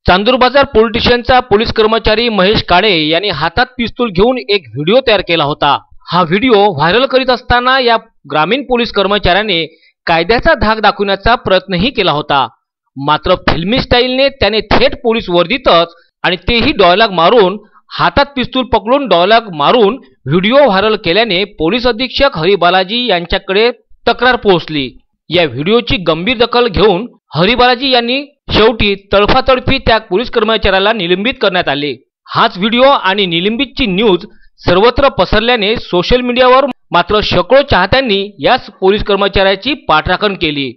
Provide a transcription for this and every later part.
चांदूर बाजार पोलीस स्टेशनचा पोलीस कर्मचारी महेश काळे यांनी हातात पिस्तूल घेऊन एक व्हिडिओ तयार केला होता। हा व्हिडिओ व्हायरल करीत असताना या ग्रामीण पोलीस कर्मचाऱ्याने कायद्याचा धाक दाखवण्याचा प्रयत्नही केला होता। मात्र फिल्मी स्टाईलने त्याने थेट पोलीस वर्दीतच आणि तेही डायलॉग मारून हातात पिस्तूल पकडून डायलॉग मारून व्हिडिओ व्हायरल केल्याने पोलीस अधीक्षक हरिबालाजी यांच्याकडे तक्रार पोहोचली। या व्हिडिओची गंभीर दखल घेऊन हरिबालाजी यांनी शेवटी तडफातडफी त्या पोलीस कर्मचाऱ्याला निलंबित करण्यात आले। हाच व्हिडिओ आणि निलंबितची न्यूज सर्वत्र पसरल्याने सोशल मीडियावर मात्र शेकडो चाहत्यांनी या पोलीस कर्मचाऱ्याची पाठराखण केली।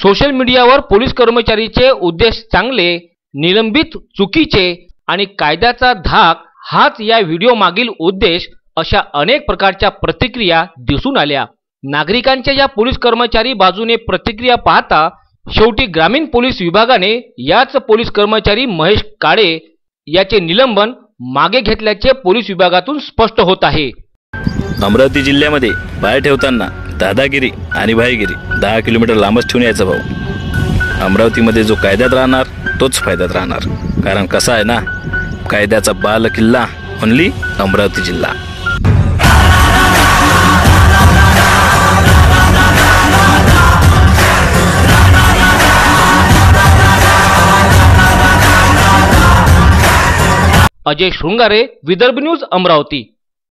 सोशल मीडियावर पोलीस कर्मचारीचे उद्देश चांगले, निलंबित चुकीचे आणि कायद्याचा धाक हाच या व्हिडिओ मागील उद्देश अशा अनेक प्रकारच्या प्रतिक्रिया दिसून आल्या। नागरिकांच्या या पोलीस कर्मचारी बाजूने प्रतिक्रिया पाहता शेवटी ग्रामीण पोलीस विभागाने याच पोलीस कर्मचारी महेश काळे याचे निलंबन मागे घेतल्याचे पोलीस विभागातून स्पष्ट होत आहे। अमरावती जिल्ह्यामध्ये पाय ठेवताना दादागिरी आणि भाईगिरी 10 किलोमीटर लांबच ठेवून यायचा भाऊ। अमरावतीमध्ये जो कायद्यात राहणार तोच फायद्यात राहणार, कारण कसा आहे ना, कायद्याचा बाल किल्ला ओनली अमरावती जिल्हा। अजय शृंगारे, विदर्भ न्यूज, अमरावती।